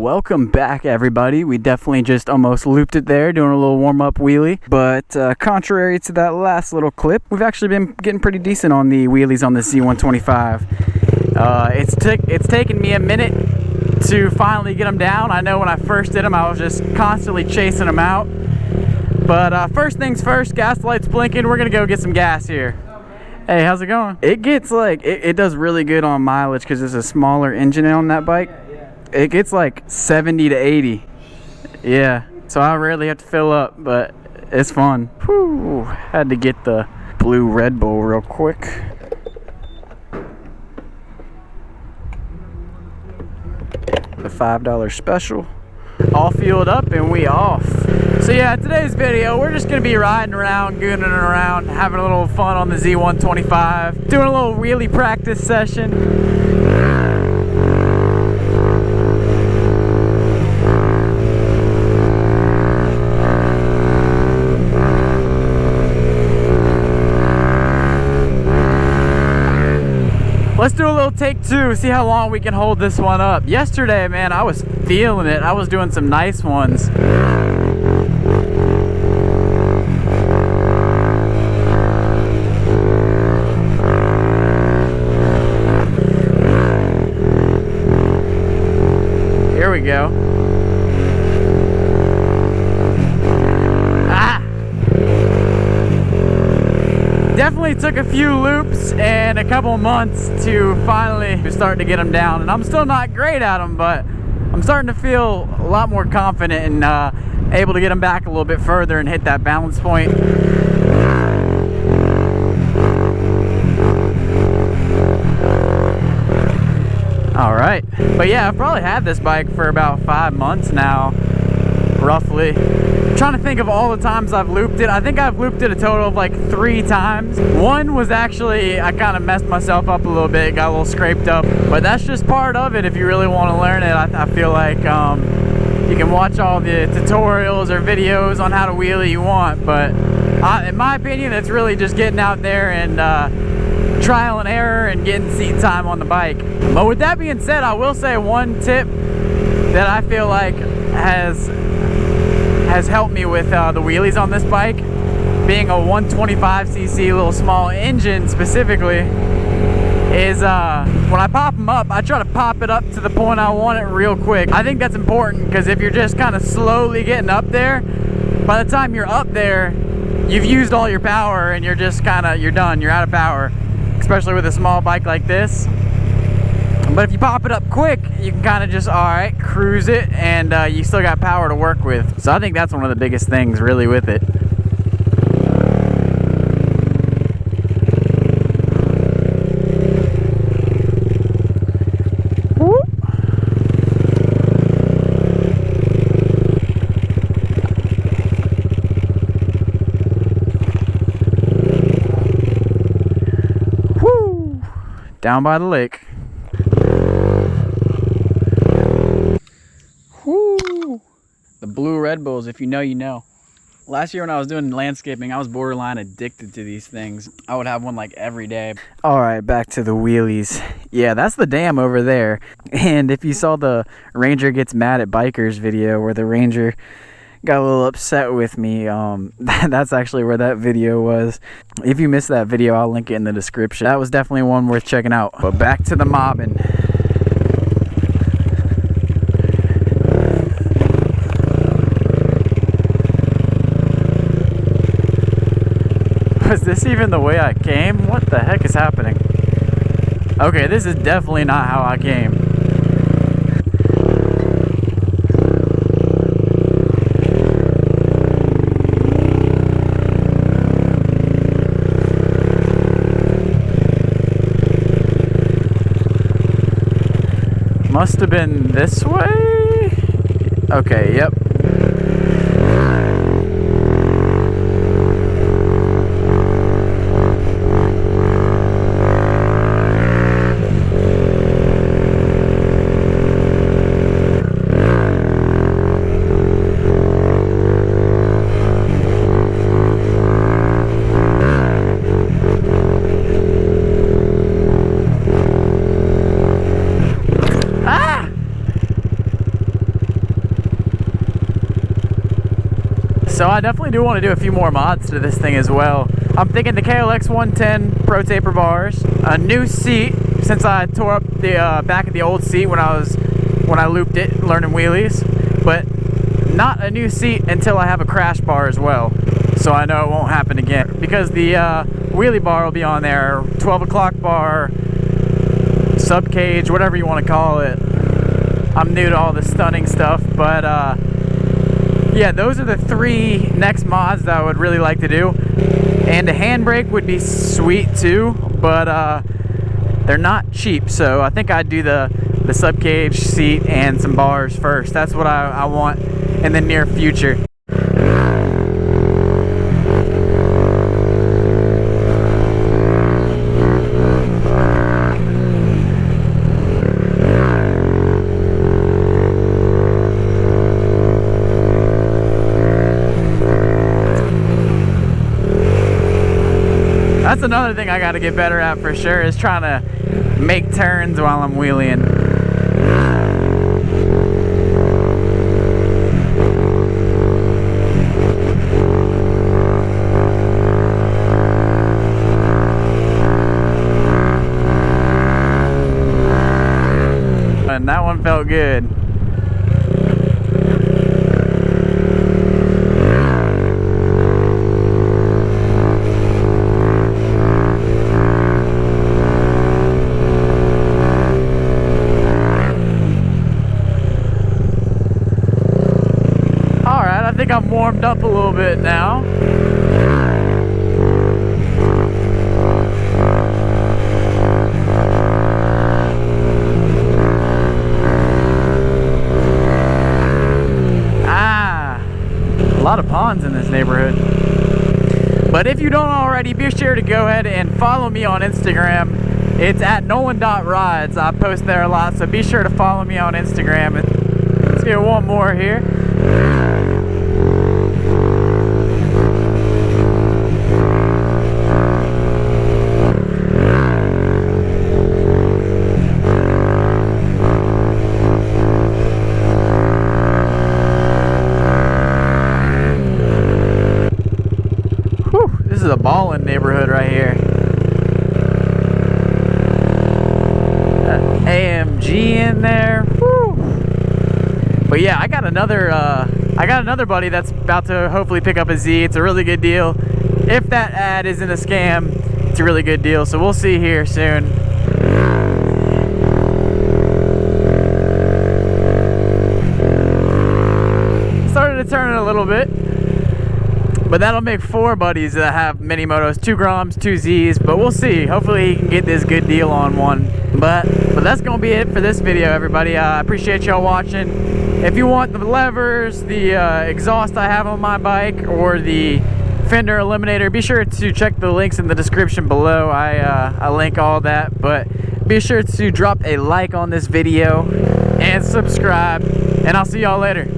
welcome back everybody. We definitely just almost looped it there doing a little warm-up wheelie, but contrary to that last little clip, we've actually been getting pretty decent on the wheelies on the Z125. It's taken me a minute to finally get them down. I know when I first did them I was just constantly chasing them out, but first things first, gas light's blinking. We're gonna go get some gas here. Hey, how's it going? It gets like, it does really good on mileage because it's a smaller engine on that bike. It gets like 70 to 80. Yeah, so I rarely have to fill up, but it's fun. Whew, had to get the blue Red Bull real quick. The $5 special. All fueled up and we off. So yeah, today's video, we're just gonna be riding around, gooning around, having a little fun on the Z125, doing a little wheelie practice session. Let's do a little take two, see how long we can hold this one up. Yesterday, man, I was feeling it. I was doing some nice ones. Here we go. Definitely took a few loops and a couple months to finally start to get them down, and I'm still not great at them, but I'm starting to feel a lot more confident and able to get them back a little bit further and hit that balance point. All right, but yeah, I've probably had this bike for about 5 months now, roughly. I'm trying to think of all the times I've looped it. I think I've looped it a total of like 3 times. One was actually, I kind of messed myself up a little bit, got a little scraped up, but that's just part of it. If you really want to learn it, I feel like you can watch all the tutorials or videos on how to wheelie you want, but in my opinion, it's really just getting out there and trial and error and getting seat time on the bike. But with that being said, I will say one tip that I feel like has helped me with the wheelies on this bike, being a 125cc little small engine specifically, is when I pop them up, I try to pop it up to the point I want it real quick. I think that's important because if you're just kind of slowly getting up there, by the time you're up there, you've used all your power and you're just you're done, you're out of power, especially with a small bike like this. But if you pop it up quick, you can kind of just, all right, cruise it, and you still got power to work with. So I think that's one of the biggest things really with it. Whoop. Woo! Down by the lake. The blue Red Bulls, if you know, you know. Last year when I was doing landscaping, I was borderline addicted to these things. I would have one like every day. All right, back to the wheelies. Yeah, that's the dam over there. And if you saw the Ranger Gets Mad at Bikers video where the Ranger got a little upset with me, that's actually where that video was. If you missed that video, I'll link it in the description. That was definitely one worth checking out. But back to the mobbing. Is this even the way I came? What the heck is happening? Okay, this is definitely not how I came. Must have been this way? Okay, yep. So I definitely do want to do a few more mods to this thing as well. I'm thinking the KLX 110 Pro Taper bars, a new seat since I tore up the back of the old seat when I looped it learning wheelies, but not a new seat until I have a crash bar as well, so I know it won't happen again, because the wheelie bar will be on there, 12 o'clock bar, sub cage, whatever you want to call it. I'm new to all this stunning stuff, but yeah, those are the 3 next mods that I would really like to do. And a handbrake would be sweet too, but they're not cheap, so I think I'd do the sub cage seat and some bars first. That's what I want in the near future. That's another thing I got to get better at for sure, is trying to make turns while I'm wheeling. And that one felt good. I think I'm warmed up a little bit now. A lot of ponds in this neighborhood. But if you don't already, be sure to go ahead and follow me on Instagram. It's at NolanRides. I post there a lot, so be sure to follow me on Instagram. Let's get one more here. This is a ballin' neighborhood right here. AMG in there. Woo. But yeah, I got another buddy that's about to hopefully pick up a Z. It's a really good deal. If that ad isn't a scam, it's a really good deal. So we'll see here soon. Started to turn it a little bit. But that'll make 4 buddies that have mini motos, 2 Groms, 2 Zs, but we'll see. Hopefully he can get this good deal on one. But that's gonna be it for this video, everybody. I appreciate y'all watching. If you want the levers, the exhaust I have on my bike, or the fender eliminator, be sure to check the links in the description below. I link all that, but be sure to drop a like on this video and subscribe, and I'll see y'all later.